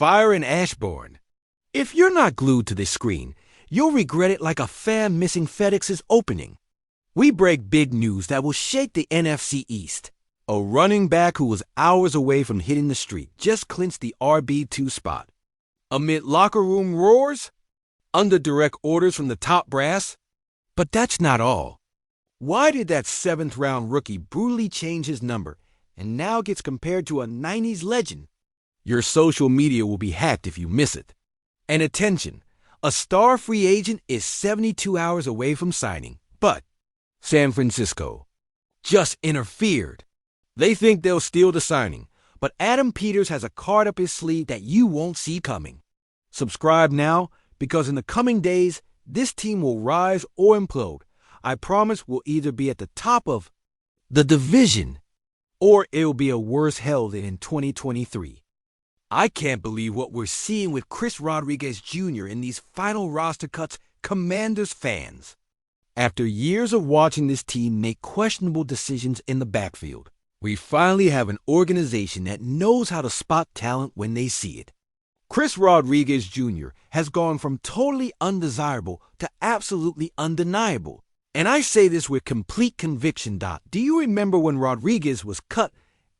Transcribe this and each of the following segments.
Fire and Ashbourne. If you're not glued to this screen, you'll regret it like a fan missing FedEx's opening. We break big news that will shake the NFC East. A running back who was hours away from hitting the street just clinched the RB2 spot. Amid locker room roars, under direct orders from the top brass. But that's not all. Why did that 7th-round rookie brutally change his number and now gets compared to a 90s legend? Your social media will be hacked if you miss it. And attention, a star free agent is 72 hours away from signing, but San Francisco just interfered. They think they'll steal the signing, but Adam Peters has a card up his sleeve that you won't see coming. Subscribe now, because in the coming days, this team will rise or implode. I promise we'll either be at the top of the division, or it'll be a worse hell than in 2023. I can't believe what we're seeing with Chris Rodriguez Jr. in these final roster cuts. Commanders fans. After years of watching this team make questionable decisions in the backfield, we finally have an organization that knows how to spot talent when they see it. Chris Rodriguez Jr. has gone from totally undesirable to absolutely undeniable. And I say this with complete conviction. Do you remember when Rodriguez was cut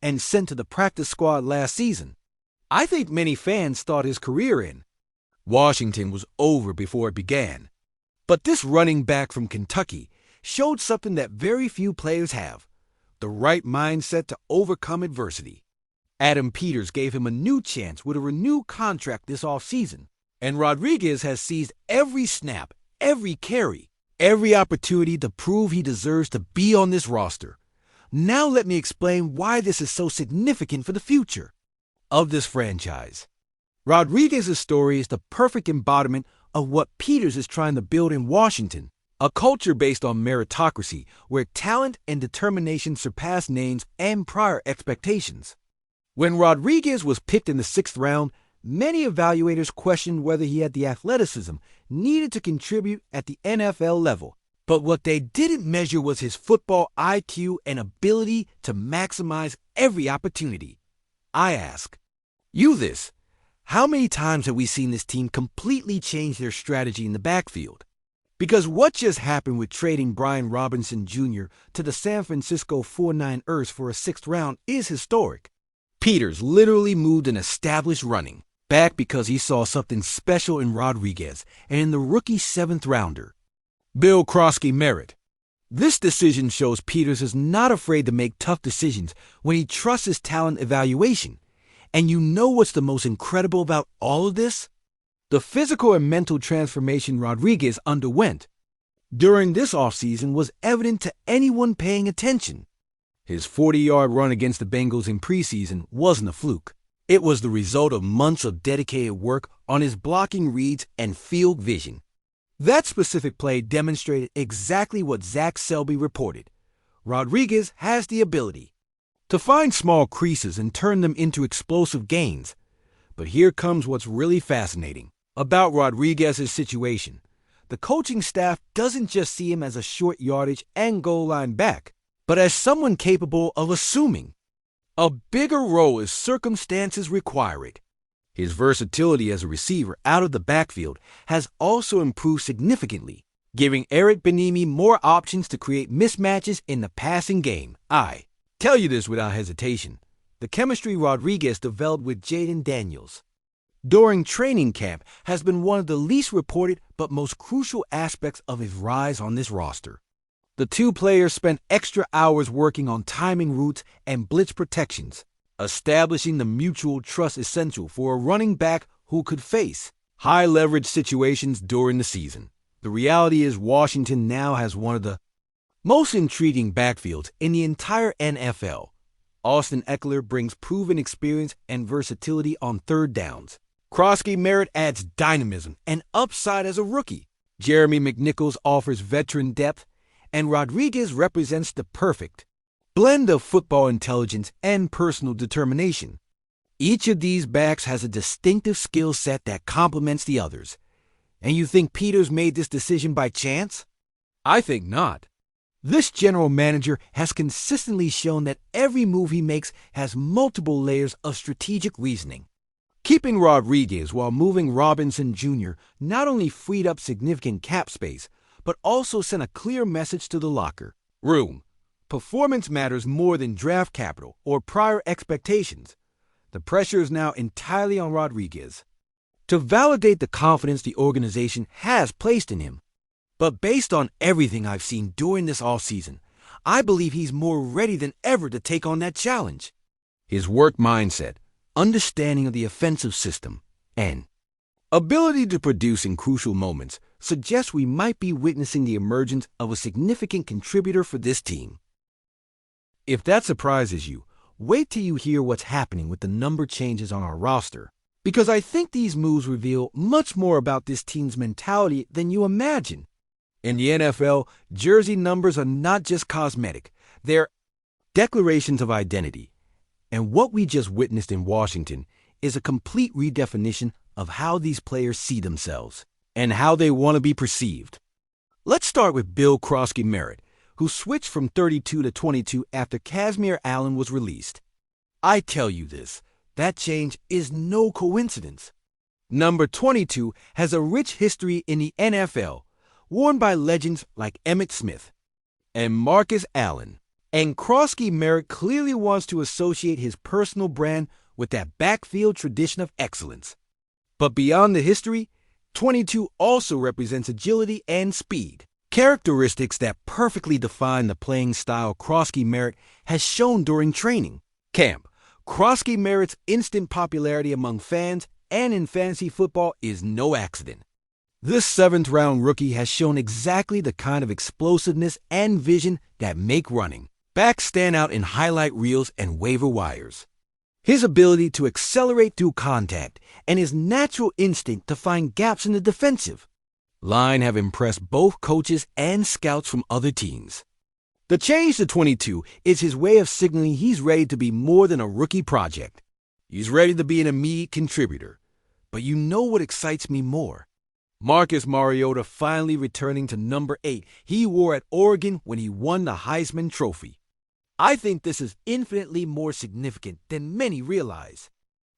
and sent to the practice squad last season? I think many fans thought his career in Washington was over before it began. But this running back from Kentucky showed something that very few players have: the right mindset to overcome adversity. Adam Peters gave him a new chance with a renewed contract this offseason, and Rodriguez has seized every snap, every carry, every opportunity to prove he deserves to be on this roster. Now let me explain why this is so significant for the future of this franchise. Rodriguez's story is the perfect embodiment of what Peters is trying to build in Washington, a culture based on meritocracy where talent and determination surpass names and prior expectations. When Rodriguez was picked in the 6th round, many evaluators questioned whether he had the athleticism needed to contribute at the NFL level. But what they didn't measure was his football IQ and ability to maximize every opportunity. I ask you this: how many times have we seen this team completely change their strategy in the backfield? Because what just happened with trading Brian Robinson Jr. to the San Francisco 49ers for a 6th round is historic. Peters literally moved an established running back because he saw something special in Rodriguez and in the rookie 7th rounder, Bill Krosky-Merritt. This decision shows Peters is not afraid to make tough decisions when he trusts his talent evaluation. And you know what's the most incredible about all of this? The physical and mental transformation Rodriguez underwent during this offseason was evident to anyone paying attention. His 40-yard run against the Bengals in preseason wasn't a fluke. It was the result of months of dedicated work on his blocking reads and field vision. That specific play demonstrated exactly what Zach Selby reported. Rodriguez has the ability to find small creases and turn them into explosive gains. But here comes what's really fascinating about Rodriguez's situation. The coaching staff doesn't just see him as a short yardage and goal line back, but as someone capable of assuming a bigger role as circumstances require it. His versatility as a receiver out of the backfield has also improved significantly, giving Eric Bieniemy more options to create mismatches in the passing game. I tell you this without hesitation: the chemistry Rodriguez developed with Jaden Daniels during training camp has been one of the least reported but most crucial aspects of his rise on this roster. The two players spent extra hours working on timing routes and blitz protections, establishing the mutual trust essential for a running back who could face high-leverage situations during the season. The reality is Washington now has one of the most intriguing backfields in the entire NFL. Austin Eckler brings proven experience and versatility on 3rd downs. Krosky-Merritt adds dynamism and upside as a rookie. Jeremy McNichols offers veteran depth, and Rodriguez represents the perfect blend of football intelligence and personal determination. Each of these backs has a distinctive skill set that complements the others. And you think Peters made this decision by chance? I think not. This general manager has consistently shown that every move he makes has multiple layers of strategic reasoning. Keeping Rodriguez while moving Robinson Jr. not only freed up significant cap space, but also sent a clear message to the locker room. Performance matters more than draft capital or prior expectations. The pressure is now entirely on Rodriguez to validate the confidence the organization has placed in him. But based on everything I've seen during this offseason, I believe he's more ready than ever to take on that challenge. His work mindset, understanding of the offensive system, and ability to produce in crucial moments suggests we might be witnessing the emergence of a significant contributor for this team. If that surprises you, wait till you hear what's happening with the number changes on our roster, because I think these moves reveal much more about this team's mentality than you imagine. In the NFL, jersey numbers are not just cosmetic, they're declarations of identity. And what we just witnessed in Washington is a complete redefinition of how these players see themselves and how they want to be perceived. Let's start with Bill Krosky-Merritt, who switched from 32 to 22 after Kazmir Allen was released. I tell you this, that change is no coincidence. Number 22 has a rich history in the NFL, worn by legends like Emmitt Smith and Marcus Allen. And Krosky-Merritt clearly wants to associate his personal brand with that backfield tradition of excellence. But beyond the history, 22 also represents agility and speed, characteristics that perfectly define the playing style Krosky-Merritt has shown during training camp. Krosky-Merritt's instant popularity among fans and in fantasy football is no accident. This seventh-round rookie has shown exactly the kind of explosiveness and vision that make running backs stand out in highlight reels and waiver wires. His ability to accelerate through contact and his natural instinct to find gaps in the defensive line have impressed both coaches and scouts from other teams. The change to 22 is his way of signaling he's ready to be more than a rookie project. He's ready to be an immediate contributor. But you know what excites me more? Marcus Mariota finally returning to number 8 he wore at Oregon when he won the Heisman Trophy. I think this is infinitely more significant than many realize.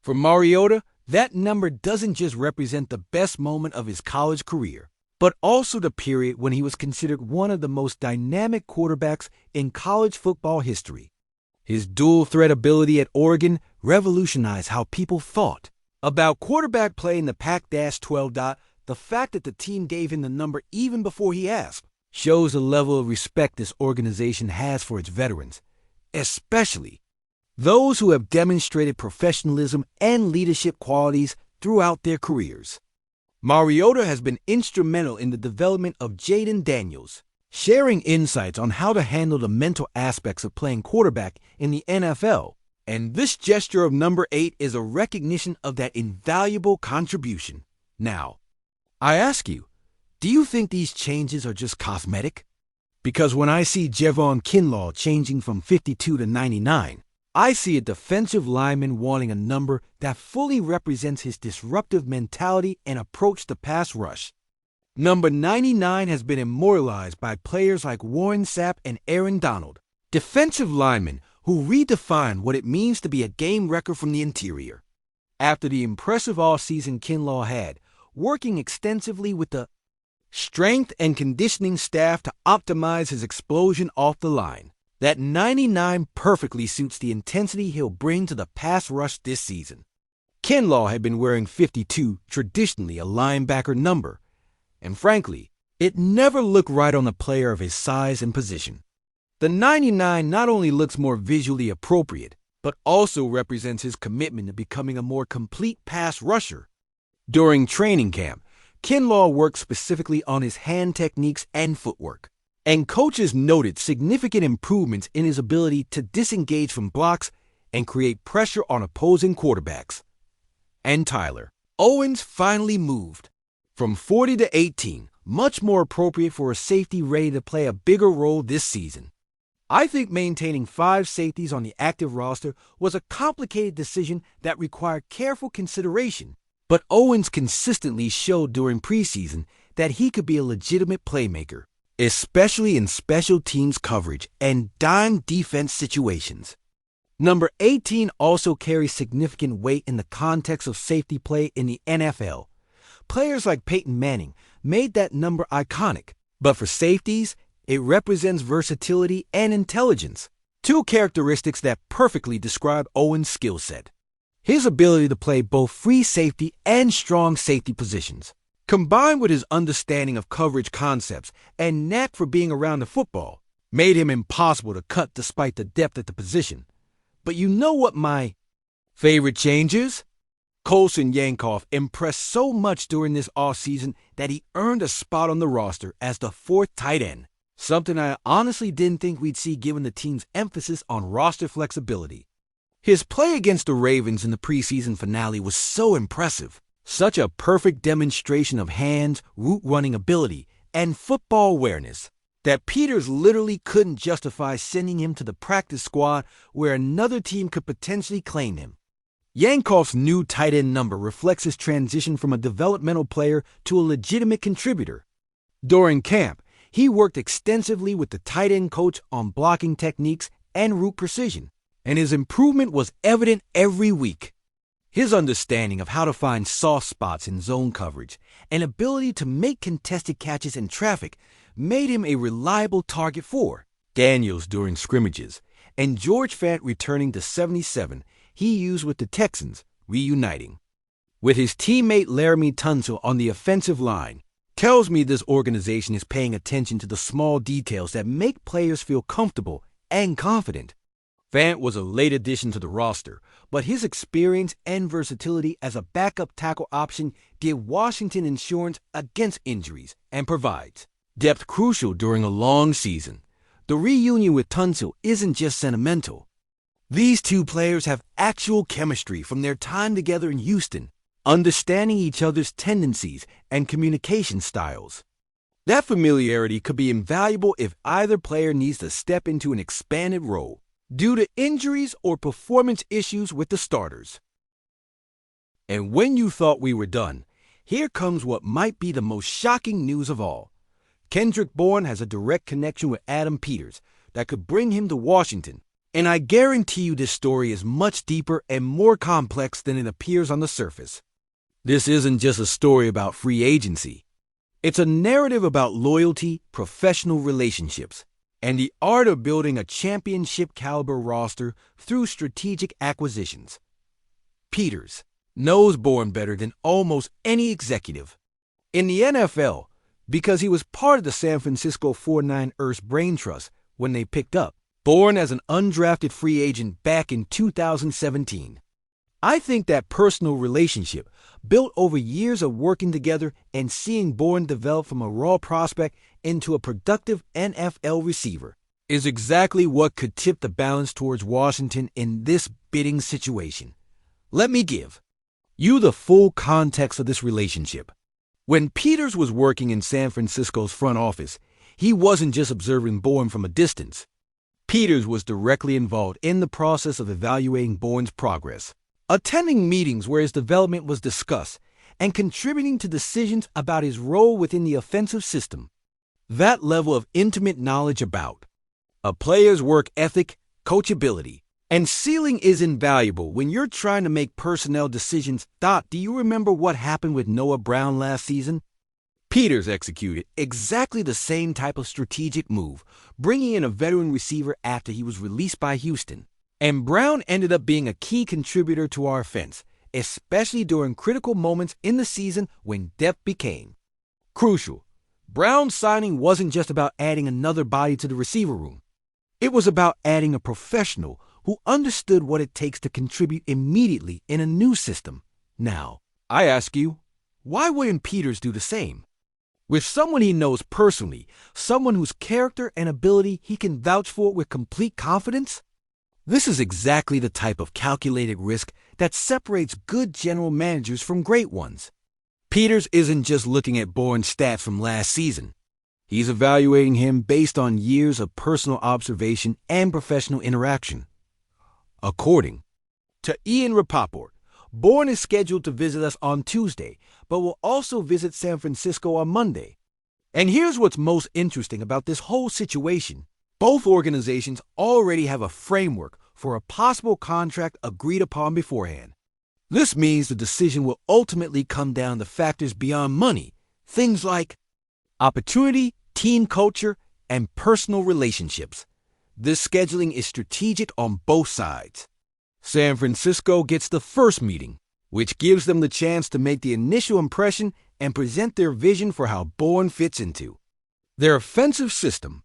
For Mariota, that number doesn't just represent the best moment of his college career, but also the period when he was considered one of the most dynamic quarterbacks in college football history. His dual-threat ability at Oregon revolutionized how people thought about quarterback play in the Pac-12. The fact that the team gave him the number even before he asked shows the level of respect this organization has for its veterans, especially those who have demonstrated professionalism and leadership qualities throughout their careers. Mariota has been instrumental in the development of Jaden Daniels, sharing insights on how to handle the mental aspects of playing quarterback in the NFL. And this gesture of number 8 is a recognition of that invaluable contribution. Now, I ask you, do you think these changes are just cosmetic? Because when I see Javon Kinlaw changing from 52 to 99, I see a defensive lineman wanting a number that fully represents his disruptive mentality and approach to pass rush. Number 99 has been immortalized by players like Warren Sapp and Aaron Donald, defensive linemen who redefine what it means to be a game wrecker from the interior. After the impressive offseason Kinlaw had, working extensively with the strength and conditioning staff to optimize his explosion off the line, that 99 perfectly suits the intensity he'll bring to the pass rush this season. Kinlaw had been wearing 52, traditionally a linebacker number, and frankly, it never looked right on a player of his size and position. The 99 not only looks more visually appropriate, but also represents his commitment to becoming a more complete pass rusher. During training camp, Kinlaw worked specifically on his hand techniques and footwork, and coaches noted significant improvements in his ability to disengage from blocks and create pressure on opposing quarterbacks. And Tyler Owens finally moved from 40 to 18, much more appropriate for a safety ready to play a bigger role this season. I think maintaining 5 safeties on the active roster was a complicated decision that required careful consideration. But Owens consistently showed during preseason that he could be a legitimate playmaker, especially in special teams coverage and dime defense situations. Number 18 also carries significant weight in the context of safety play in the NFL. Players like Peyton Manning made that number iconic, but for safeties, it represents versatility and intelligence, two characteristics that perfectly describe Owen's skill set. His ability to play both free safety and strong safety positions, combined with his understanding of coverage concepts and knack for being around the football, made him impossible to cut despite the depth at the position. But you know what my favorite change is? Colson Yankoff impressed so much during this offseason that he earned a spot on the roster as the fourth tight end, something I honestly didn't think we'd see given the team's emphasis on roster flexibility. His play against the Ravens in the preseason finale was so impressive, such a perfect demonstration of hands, route running ability, and football awareness, that Peters literally couldn't justify sending him to the practice squad where another team could potentially claim him. Yankoff's new tight end number reflects his transition from a developmental player to a legitimate contributor. During camp, he worked extensively with the tight end coach on blocking techniques and route precision, and his improvement was evident every week. His understanding of how to find soft spots in zone coverage and ability to make contested catches in traffic made him a reliable target for Daniels during scrimmages, and George Fant returning to 77 he used with the Texans, reuniting. With his teammate Laramie Tunsil on the offensive line, tells me this organization is paying attention to the small details that make players feel comfortable and confident. Fant was a late addition to the roster, but his experience and versatility as a backup tackle option give Washington insurance against injuries and provides depth crucial during a long season. The reunion with Tunsil isn't just sentimental. These two players have actual chemistry from their time together in Houston, understanding each other's tendencies and communication styles. That familiarity could be invaluable if either player needs to step into an expanded role due to injuries or performance issues with the starters. And when you thought we were done, here comes what might be the most shocking news of all. Kendrick Bourne has a direct connection with Adam Peters that could bring him to Washington, and I guarantee you this story is much deeper and more complex than it appears on the surface. This isn't just a story about free agency. It's a narrative about loyalty, professional relationships, and the art of building a championship-caliber roster through strategic acquisitions. Peters knows Bourne better than almost any executive in the NFL because he was part of the San Francisco 49ers brain trust when they picked up Bourne as an undrafted free agent back in 2017. I think that personal relationship, built over years of working together and seeing Bourne develop from a raw prospect into a productive NFL receiver, is exactly what could tip the balance towards Washington in this bidding situation. Let me give you the full context of this relationship. When Peters was working in San Francisco's front office, he wasn't just observing Bourne from a distance. Peters was directly involved in the process of evaluating Bourne's progress, attending meetings where his development was discussed, and contributing to decisions about his role within the offensive system. That level of intimate knowledge about a player's work ethic, coachability, and ceiling is invaluable when you're trying to make personnel decisions. Do you remember what happened with Noah Brown last season? Peters executed exactly the same type of strategic move, bringing in a veteran receiver after he was released by Houston. And Brown ended up being a key contributor to our offense, especially during critical moments in the season when depth became crucial. Brown's signing wasn't just about adding another body to the receiver room. It was about adding a professional who understood what it takes to contribute immediately in a new system. Now, I ask you, why wouldn't Peters do the same? With someone he knows personally, someone whose character and ability he can vouch for with complete confidence? This is exactly the type of calculated risk that separates good general managers from great ones. Peters isn't just looking at Bourne's stats from last season. He's evaluating him based on years of personal observation and professional interaction. According to Ian Rapoport, Bourne is scheduled to visit us on Tuesday, but will also visit San Francisco on Monday. And here's what's most interesting about this whole situation. Both organizations already have a framework for a possible contract agreed upon beforehand. This means the decision will ultimately come down to factors beyond money, things like opportunity, team culture, and personal relationships. This scheduling is strategic on both sides. San Francisco gets the first meeting, which gives them the chance to make the initial impression and present their vision for how Bourne fits into their offensive system.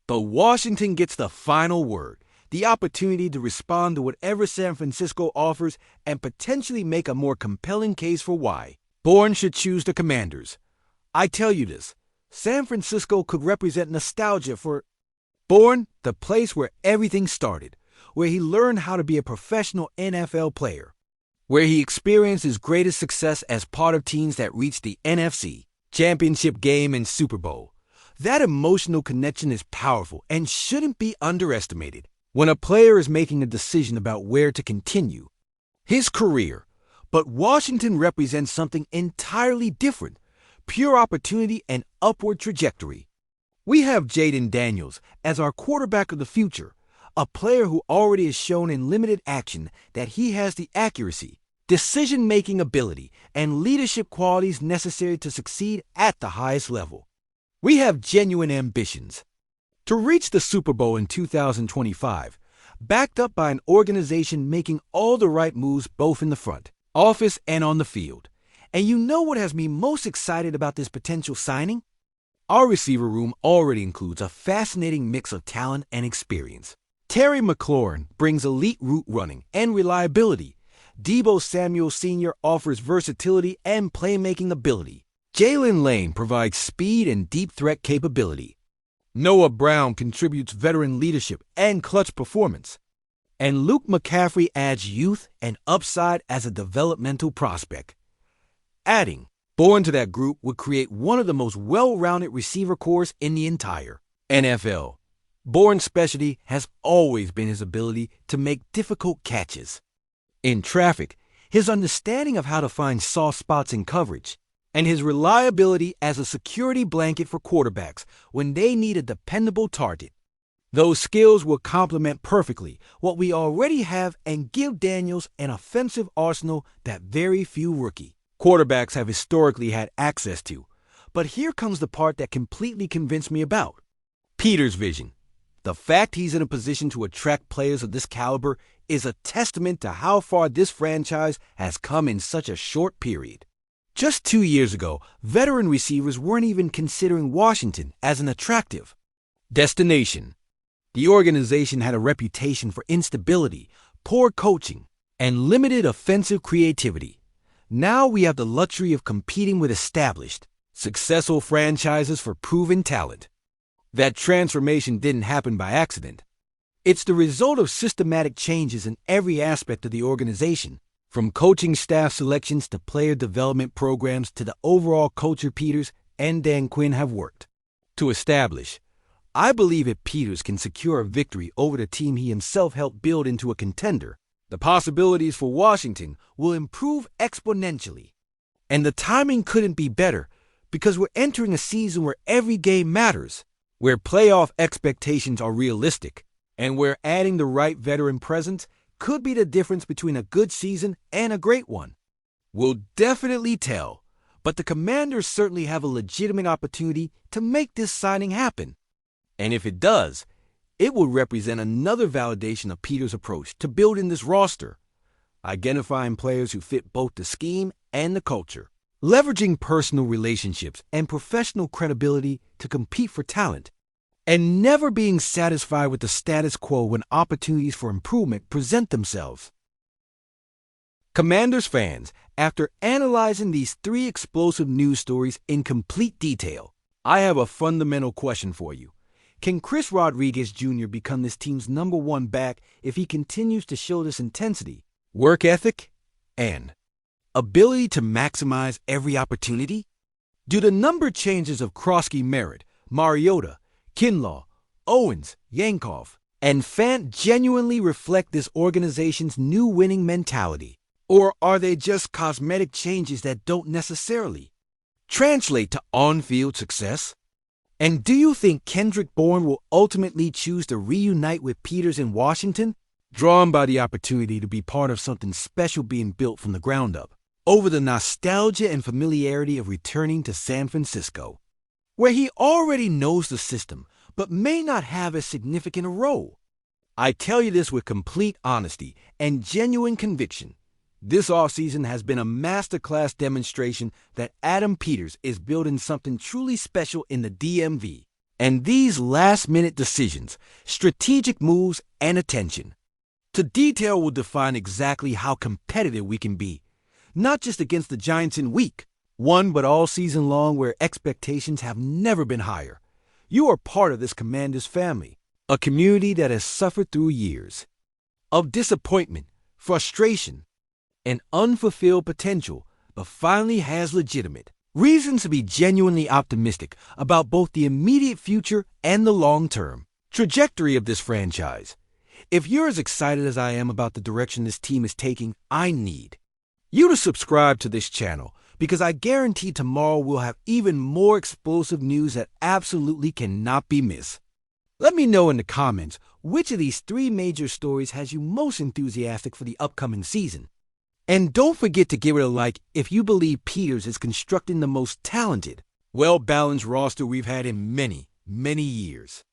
But Washington gets the final word, the opportunity to respond to whatever San Francisco offers and potentially make a more compelling case for why Bourne should choose the Commanders. I tell you this, San Francisco could represent nostalgia for Bourne, the place where everything started, where he learned how to be a professional NFL player, where he experienced his greatest success as part of teams that reached the NFC Championship game and Super Bowl. That emotional connection is powerful and shouldn't be underestimated when a player is making a decision about where to continue his career. But Washington represents something entirely different, pure opportunity and upward trajectory. We have Jaden Daniels as our quarterback of the future, a player who already has shown in limited action that he has the accuracy, decision-making ability, and leadership qualities necessary to succeed at the highest level. We have genuine ambitions to reach the Super Bowl in 2025, backed up by an organization making all the right moves both in the front office and on the field. And you know what has me most excited about this potential signing? Our receiver room already includes a fascinating mix of talent and experience. Terry McLaurin brings elite route running and reliability. Deebo Samuel Sr. offers versatility and playmaking ability. Jalen Lane provides speed and deep threat capability. Noah Brown contributes veteran leadership and clutch performance. And Luke McCaffrey adds youth and upside as a developmental prospect. Adding Bourne to that group would create one of the most well-rounded receiver corps in the entire NFL. Bourne's specialty has always been his ability to make difficult catches in traffic, his understanding of how to find soft spots in coverage, and his reliability as a security blanket for quarterbacks when they need a dependable target. Those skills will complement perfectly what we already have and give Daniels an offensive arsenal that very few rookie quarterbacks have historically had access to. But here comes the part that completely convinced me about Peter's vision. The fact he's in a position to attract players of this caliber is a testament to how far this franchise has come in such a short period. Just 2 years ago, veteran receivers weren't even considering Washington as an attractive destination. The organization had a reputation for instability, poor coaching, and limited offensive creativity. Now we have the luxury of competing with established, successful franchises for proven talent. That transformation didn't happen by accident. It's the result of systematic changes in every aspect of the organization, from coaching staff selections to player development programs to the overall culture Peters and Dan Quinn have worked to establish. I believe if Peters can secure a victory over the team he himself helped build into a contender, the possibilities for Washington will improve exponentially. And the timing couldn't be better because we're entering a season where every game matters, where playoff expectations are realistic, and where adding the right veteran presence could be the difference between a good season and a great one. We'll definitely tell, but the Commanders certainly have a legitimate opportunity to make this signing happen. And if it does, it will represent another validation of Peters' approach to building this roster, identifying players who fit both the scheme and the culture, leveraging personal relationships and professional credibility to compete for talent, and never being satisfied with the status quo when opportunities for improvement present themselves. Commanders fans, after analyzing these 3 explosive news stories in complete detail, I have a fundamental question for you. Can Chris Rodriguez Jr. become this team's #1 back if he continues to show this intensity, work ethic, and ability to maximize every opportunity? Do the number changes of Krosky Merritt, Mariota, Kinlaw, Owens, Yankoff, and Fant genuinely reflect this organization's new winning mentality? Or are they just cosmetic changes that don't necessarily translate to on-field success? And do you think Kendrick Bourne will ultimately choose to reunite with Peters in Washington, drawn by the opportunity to be part of something special being built from the ground up, over the nostalgia and familiarity of returning to San Francisco, where he already knows the system but may not have as significant a role. I tell you this with complete honesty and genuine conviction. This offseason has been a masterclass demonstration that Adam Peters is building something truly special in the DMV. And these last-minute decisions, strategic moves, and attention to detail will define exactly how competitive we can be, not just against the Giants in week one, but all season long where expectations have never been higher. You are part of this Commanders family, a community that has suffered through years of disappointment, frustration, and unfulfilled potential, but finally has legitimate reasons to be genuinely optimistic about both the immediate future and the long-term trajectory of this franchise. If you're as excited as I am about the direction this team is taking, I need you to subscribe to this channel, because I guarantee tomorrow we'll have even more explosive news that absolutely cannot be missed. Let me know in the comments which of these three major stories has you most enthusiastic for the upcoming season. And don't forget to give it a like if you believe Peters is constructing the most talented, well-balanced roster we've had in many, many years.